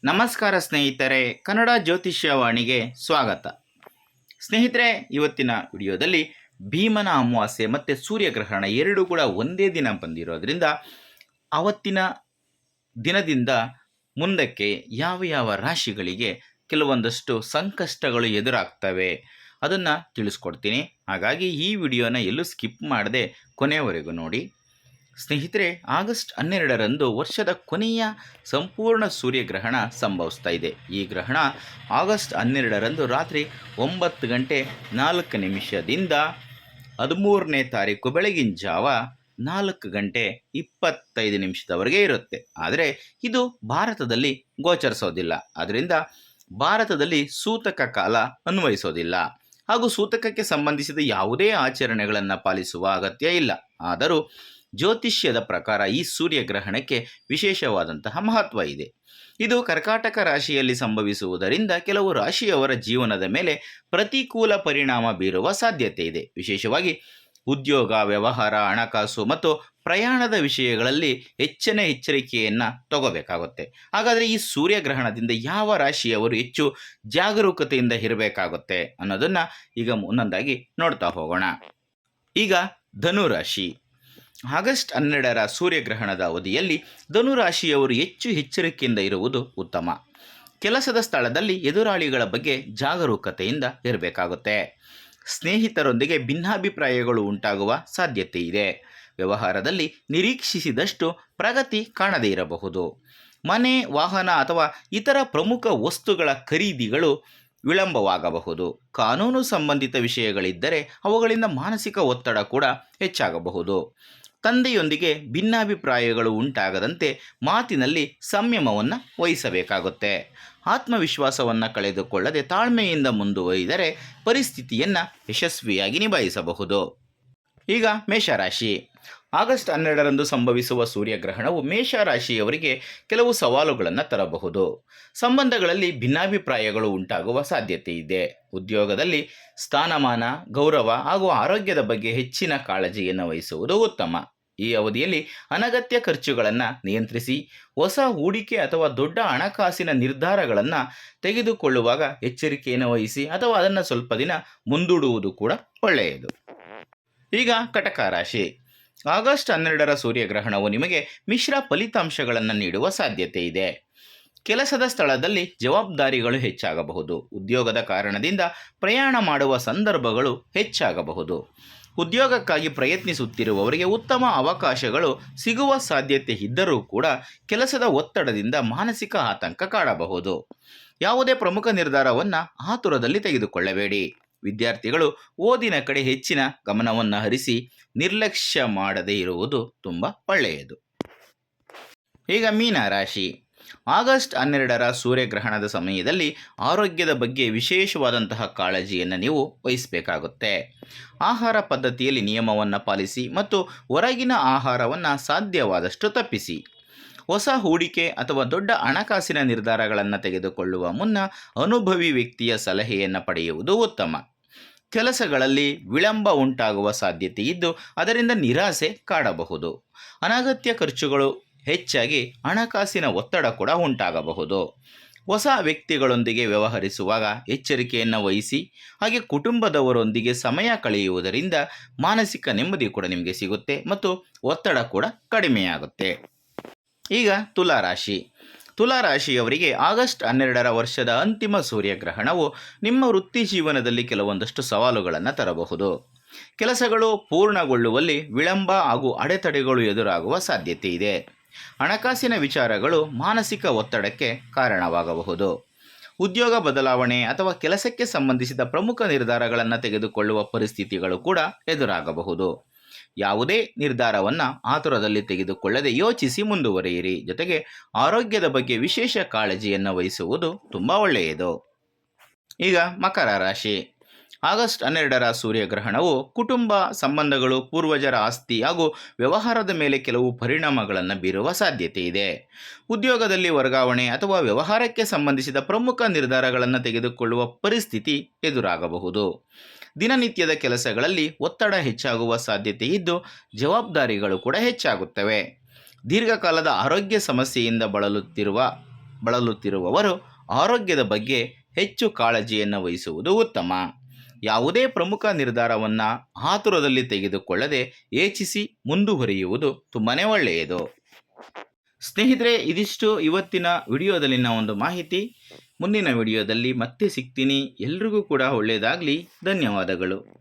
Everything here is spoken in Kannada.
ನಮಸ್ಕಾರ ಸ್ನೇಹಿತರೆ, ಕನ್ನಡ ಜ್ಯೋತಿಷ್ಯವಾಣಿಗೆ ಸ್ವಾಗತ. ಸ್ನೇಹಿತರೆ, ಇವತ್ತಿನ ವಿಡಿಯೋದಲ್ಲಿ ಭೀಮನ ಅಮಾವಾಸ್ಯೆ ಮತ್ತು ಸೂರ್ಯಗ್ರಹಣ ಎರಡೂ ಕೂಡ ಒಂದೇ ದಿನ ಬಂದಿರೋದ್ರಿಂದ ಅವತ್ತಿನ ದಿನದಿಂದ ಮುಂದಕ್ಕೆ ಯಾವ ಯಾವ ರಾಶಿಗಳಿಗೆ ಕೆಲವೊಂದಷ್ಟು ಸಂಕಷ್ಟಗಳು ಎದುರಾಗ್ತವೆ ಅದನ್ನು ತಿಳಿಸ್ಕೊಡ್ತೀನಿ. ಹಾಗಾಗಿ ಈ ವಿಡಿಯೋನ ಎಲ್ಲೂ ಸ್ಕಿಪ್ ಮಾಡದೆ ಕೊನೆಯವರೆಗೂ ನೋಡಿ. ಸ್ನೇಹಿತರೆ, ಆಗಸ್ಟ್ 12ರಂದು ವರ್ಷದ ಕೊನೆಯ ಸಂಪೂರ್ಣ ಸೂರ್ಯಗ್ರಹಣ ಸಂಭವಿಸ್ತಾ ಇದೆ. ಈ ಗ್ರಹಣ ಆಗಸ್ಟ್ 12ರಂದು ರಾತ್ರಿ 9:04 13ನೇ ತಾರೀಕು ಬೆಳಗಿನ ಜಾವ 4:25 ಇರುತ್ತೆ. ಆದರೆ ಇದು ಭಾರತದಲ್ಲಿ ಗೋಚರಿಸೋದಿಲ್ಲ. ಆದ್ದರಿಂದ ಭಾರತದಲ್ಲಿ ಸೂತಕ ಕಾಲ ಅನ್ವಯಿಸೋದಿಲ್ಲ ಹಾಗೂ ಸೂತಕಕ್ಕೆ ಸಂಬಂಧಿಸಿದ ಯಾವುದೇ ಆಚರಣೆಗಳನ್ನು ಪಾಲಿಸುವ ಅಗತ್ಯ ಇಲ್ಲ. ಆದರೂ ಜ್ಯೋತಿಷ್ಯದ ಪ್ರಕಾರ ಈ ಸೂರ್ಯಗ್ರಹಣಕ್ಕೆ ವಿಶೇಷವಾದಂತಹ ಮಹತ್ವ ಇದೆ. ಇದು ಕರ್ಕಾಟಕ ರಾಶಿಯಲ್ಲಿ ಸಂಭವಿಸುವುದರಿಂದ ಕೆಲವು ರಾಶಿಯವರ ಜೀವನದ ಮೇಲೆ ಪ್ರತಿಕೂಲ ಪರಿಣಾಮ ಬೀರುವ ಸಾಧ್ಯತೆ ಇದೆ. ವಿಶೇಷವಾಗಿ ಉದ್ಯೋಗ, ವ್ಯವಹಾರ, ಹಣಕಾಸು ಮತ್ತು ಪ್ರಯಾಣದ ವಿಷಯಗಳಲ್ಲಿ ಹೆಚ್ಚಿನ ಎಚ್ಚರಿಕೆಯನ್ನು ತಗೋಬೇಕಾಗುತ್ತೆ. ಹಾಗಾದರೆ ಈ ಸೂರ್ಯಗ್ರಹಣದಿಂದ ಯಾವ ರಾಶಿಯವರು ಹೆಚ್ಚು ಜಾಗರೂಕತೆಯಿಂದ ಇರಬೇಕಾಗುತ್ತೆ ಅನ್ನೋದನ್ನು ಈಗ ಒಂದೊಂದಾಗಿ ನೋಡ್ತಾ ಹೋಗೋಣ. ಈಗ ಧನುರಾಶಿ. ಆಗಸ್ಟ್ 12ರ ಸೂರ್ಯಗ್ರಹಣದ ಅವಧಿಯಲ್ಲಿ ಧನುರಾಶಿಯವರು ಹೆಚ್ಚು ಎಚ್ಚರಿಕೆಯಿಂದ ಇರುವುದು ಉತ್ತಮ. ಕೆಲಸದ ಸ್ಥಳದಲ್ಲಿ ಎದುರಾಳಿಗಳ ಬಗ್ಗೆ ಜಾಗರೂಕತೆಯಿಂದ ಇರಬೇಕಾಗುತ್ತೆ. ಸ್ನೇಹಿತರೊಂದಿಗೆ ಭಿನ್ನಾಭಿಪ್ರಾಯಗಳು ಉಂಟಾಗುವ ಸಾಧ್ಯತೆ ಇದೆ. ವ್ಯವಹಾರದಲ್ಲಿ ನಿರೀಕ್ಷಿಸಿದಷ್ಟು ಪ್ರಗತಿ ಕಾಣದೇ ಇರಬಹುದು. ಮನೆ, ವಾಹನ ಅಥವಾ ಇತರ ಪ್ರಮುಖ ವಸ್ತುಗಳ ಖರೀದಿಗಳು ವಿಳಂಬವಾಗಬಹುದು. ಕಾನೂನು ಸಂಬಂಧಿತ ವಿಷಯಗಳಿದ್ದರೆ ಅವುಗಳಿಂದ ಮಾನಸಿಕ ಒತ್ತಡ ಕೂಡ ಹೆಚ್ಚಾಗಬಹುದು. ತಂದೆಯೊಂದಿಗೆ ಭಿನ್ನಾಭಿಪ್ರಾಯಗಳು ಉಂಟಾಗದಂತೆ ಮಾತಿನಲ್ಲಿ ಸಂಯಮವನ್ನು ವಹಿಸಬೇಕಾಗುತ್ತೆ. ಆತ್ಮವಿಶ್ವಾಸವನ್ನು ಕಳೆದುಕೊಳ್ಳದೆ ತಾಳ್ಮೆಯಿಂದ ಮುಂದುವರಿದರೆ ಪರಿಸ್ಥಿತಿಯನ್ನು ಯಶಸ್ವಿಯಾಗಿ ನಿಭಾಯಿಸಬಹುದು. ಈಗ ಮೇಷರಾಶಿ. ಆಗಸ್ಟ್ 12ರಂದು ಸಂಭವಿಸುವ ಸೂರ್ಯಗ್ರಹಣವು ಮೇಷರಾಶಿಯವರಿಗೆ ಕೆಲವು ಸವಾಲುಗಳನ್ನು ತರಬಹುದು. ಸಂಬಂಧಗಳಲ್ಲಿ ಭಿನ್ನಾಭಿಪ್ರಾಯಗಳು ಉಂಟಾಗುವ ಸಾಧ್ಯತೆ ಇದೆ. ಉದ್ಯೋಗದಲ್ಲಿ ಸ್ಥಾನಮಾನ, ಗೌರವ ಹಾಗೂ ಆರೋಗ್ಯದ ಬಗ್ಗೆ ಹೆಚ್ಚಿನ ಕಾಳಜಿಯನ್ನು ವಹಿಸುವುದು ಉತ್ತಮ. ಈ ಅವಧಿಯಲ್ಲಿ ಅನಗತ್ಯ ಖರ್ಚುಗಳನ್ನು ನಿಯಂತ್ರಿಸಿ. ಹೊಸ ಹೂಡಿಕೆ ಅಥವಾ ದೊಡ್ಡ ಹಣಕಾಸಿನ ನಿರ್ಧಾರಗಳನ್ನು ತೆಗೆದುಕೊಳ್ಳುವಾಗ ಎಚ್ಚರಿಕೆಯನ್ನು ವಹಿಸಿ ಅಥವಾ ಅದನ್ನು ಸ್ವಲ್ಪ ದಿನ ಮುಂದೂಡುವುದು ಕೂಡ ಒಳ್ಳೆಯದು. ಈಗ ಕಟಕ ರಾಶಿ. ಆಗಸ್ಟ್ 12ರ ಸೂರ್ಯಗ್ರಹಣವು ನಿಮಗೆ ಮಿಶ್ರ ಫಲಿತಾಂಶಗಳನ್ನು ನೀಡುವ ಸಾಧ್ಯತೆ ಇದೆ. ಕೆಲಸದ ಸ್ಥಳದಲ್ಲಿ ಜವಾಬ್ದಾರಿಗಳು ಹೆಚ್ಚಾಗಬಹುದು. ಉದ್ಯೋಗದ ಕಾರಣದಿಂದ ಪ್ರಯಾಣ ಮಾಡುವ ಸಂದರ್ಭಗಳು ಹೆಚ್ಚಾಗಬಹುದು. ಉದ್ಯೋಗಕ್ಕಾಗಿ ಪ್ರಯತ್ನಿಸುತ್ತಿರುವವರಿಗೆ ಉತ್ತಮ ಅವಕಾಶಗಳು ಸಿಗುವ ಸಾಧ್ಯತೆ ಇದ್ದರೂ ಕೂಡ ಕೆಲಸದ ಒತ್ತಡದಿಂದ ಮಾನಸಿಕ ಆತಂಕ ಕಾಡಬಹುದು. ಯಾವುದೇ ಪ್ರಮುಖ ನಿರ್ಧಾರವನ್ನು ಆತುರದಲ್ಲಿ ತೆಗೆದುಕೊಳ್ಳಬೇಡಿ. ವಿದ್ಯಾರ್ಥಿಗಳು ಓದಿನ ಕಡೆ ಹೆಚ್ಚಿನ ಗಮನವನ್ನು ಹರಿಸಿ ನಿರ್ಲಕ್ಷ್ಯ ಮಾಡದೇ ಇರುವುದು ತುಂಬ ಒಳ್ಳೆಯದು. ಈಗ ಮೀನ ರಾಶಿ. ಆಗಸ್ಟ್ 12ರ ಸೂರ್ಯಗ್ರಹಣದ ಸಮಯದಲ್ಲಿ ಆರೋಗ್ಯದ ಬಗ್ಗೆ ವಿಶೇಷವಾದಂತಹ ಕಾಳಜಿಯನ್ನು ನೀವು ವಹಿಸಬೇಕಾಗುತ್ತೆ. ಆಹಾರ ಪದ್ಧತಿಯಲ್ಲಿ ನಿಯಮವನ್ನು ಪಾಲಿಸಿ ಮತ್ತು ಹೊರಗಿನ ಆಹಾರವನ್ನು ಸಾಧ್ಯವಾದಷ್ಟು ತಪ್ಪಿಸಿ. ಹೊಸ ಹೂಡಿಕೆ ಅಥವಾ ದೊಡ್ಡ ಹಣಕಾಸಿನ ನಿರ್ಧಾರಗಳನ್ನು ತೆಗೆದುಕೊಳ್ಳುವ ಮುನ್ನ ಅನುಭವಿ ವ್ಯಕ್ತಿಯ ಸಲಹೆಯನ್ನು ಪಡೆಯುವುದು ಉತ್ತಮ. ಕೆಲಸಗಳಲ್ಲಿ ವಿಳಂಬ ಉಂಟಾಗುವ ಸಾಧ್ಯತೆ ಇದ್ದು ಅದರಿಂದ ನಿರಾಸೆ ಕಾಡಬಹುದು. ಅನಗತ್ಯ ಖರ್ಚುಗಳು ಹೆಚ್ಚಾಗಿ ಹಣಕಾಸಿನ ಒತ್ತಡ ಕೂಡ ಉಂಟಾಗಬಹುದು. ಹೊಸ ವ್ಯಕ್ತಿಗಳೊಂದಿಗೆ ವ್ಯವಹರಿಸುವಾಗ ಎಚ್ಚರಿಕೆಯನ್ನು ವಹಿಸಿ. ಹಾಗೆ ಕುಟುಂಬದವರೊಂದಿಗೆ ಸಮಯ ಕಳೆಯುವುದರಿಂದ ಮಾನಸಿಕ ನೆಮ್ಮದಿ ಕೂಡ ನಿಮಗೆ ಸಿಗುತ್ತೆ ಮತ್ತು ಒತ್ತಡ ಕೂಡ ಕಡಿಮೆಯಾಗುತ್ತೆ. ಈಗ ತುಲಾರಾಶಿ. ತುಲಾರಾಶಿಯವರಿಗೆ ಆಗಸ್ಟ್ 12ರ ವರ್ಷದ ಅಂತಿಮ ಸೂರ್ಯಗ್ರಹಣವು ನಿಮ್ಮ ವೃತ್ತಿ ಜೀವನದಲ್ಲಿ ಕೆಲವೊಂದಷ್ಟು ಸವಾಲುಗಳನ್ನು ತರಬಹುದು. ಕೆಲಸಗಳು ಪೂರ್ಣಗೊಳ್ಳುವಲ್ಲಿ ವಿಳಂಬ ಹಾಗೂ ಅಡೆತಡೆಗಳು ಎದುರಾಗುವ ಸಾಧ್ಯತೆ ಇದೆ. ಹಣಕಾಸಿನ ವಿಚಾರಗಳು ಮಾನಸಿಕ ಒತ್ತಡಕ್ಕೆ ಕಾರಣವಾಗಬಹುದು. ಉದ್ಯೋಗ ಬದಲಾವಣೆ ಅಥವಾ ಕೆಲಸಕ್ಕೆ ಸಂಬಂಧಿಸಿದ ಪ್ರಮುಖ ನಿರ್ಧಾರಗಳನ್ನು ತೆಗೆದುಕೊಳ್ಳುವ ಪರಿಸ್ಥಿತಿಗಳು ಕೂಡ ಎದುರಾಗಬಹುದು. ಯಾವುದೇ ನಿರ್ಧಾರವನ್ನು ಆತುರದಲ್ಲಿ ತೆಗೆದುಕೊಳ್ಳದೆ ಯೋಚಿಸಿ ಮುಂದುವರಿಯಿರಿ. ಜೊತೆಗೆ ಆರೋಗ್ಯದ ಬಗ್ಗೆ ವಿಶೇಷ ಕಾಳಜಿಯನ್ನು ವಹಿಸುವುದು ತುಂಬ ಒಳ್ಳೆಯದು. ಈಗ ಮಕರ ರಾಶಿ. ಆಗಸ್ಟ್ 12ರ ಸೂರ್ಯಗ್ರಹಣವು ಕುಟುಂಬ ಸಂಬಂಧಗಳು, ಪೂರ್ವಜರ ಆಸ್ತಿ ಹಾಗೂ ವ್ಯವಹಾರದ ಮೇಲೆ ಕೆಲವು ಪರಿಣಾಮಗಳನ್ನು ಬೀರುವ ಸಾಧ್ಯತೆ ಇದೆ. ಉದ್ಯೋಗದಲ್ಲಿ ವರ್ಗಾವಣೆ ಅಥವಾ ವ್ಯವಹಾರಕ್ಕೆ ಸಂಬಂಧಿಸಿದ ಪ್ರಮುಖ ನಿರ್ಧಾರಗಳನ್ನು ತೆಗೆದುಕೊಳ್ಳುವ ಪರಿಸ್ಥಿತಿ ಎದುರಾಗಬಹುದು. ದಿನನಿತ್ಯದ ಕೆಲಸಗಳಲ್ಲಿ ಒತ್ತಡ ಹೆಚ್ಚಾಗುವ ಸಾಧ್ಯತೆ ಇದ್ದು ಜವಾಬ್ದಾರಿಗಳು ಕೂಡ ಹೆಚ್ಚಾಗುತ್ತವೆ. ದೀರ್ಘಕಾಲದ ಆರೋಗ್ಯ ಸಮಸ್ಯೆಯಿಂದ ಬಳಲುತ್ತಿರುವ ಬಳಲುತ್ತಿರುವವರು ಆರೋಗ್ಯದ ಬಗ್ಗೆ ಹೆಚ್ಚು ಕಾಳಜಿಯನ್ನು ವಹಿಸುವುದು ಉತ್ತಮ. ಯಾವುದೇ ಪ್ರಮುಖ ನಿರ್ಧಾರವನ್ನು ಆತುರದಲ್ಲಿ ತೆಗೆದುಕೊಳ್ಳದೆ ಯೋಚಿಸಿ ಮುಂದುವರಿಯುವುದು ತುಂಬಾ ಒಳ್ಳೆಯದು. ಸ್ನೇಹಿತರೆ, ಇದಿಷ್ಟು ಇವತ್ತಿನ ವಿಡಿಯೋದಲ್ಲಿನ ಒಂದು ಮಾಹಿತಿ. ಮುಂದಿನ ವಿಡಿಯೋದಲ್ಲಿ ಮತ್ತೆ ಸಿಗ್ತೀನಿ. ಎಲ್ರಿಗೂ ಕೂಡ ಒಳ್ಳೆಯದಾಗಲಿ. ಧನ್ಯವಾದಗಳು.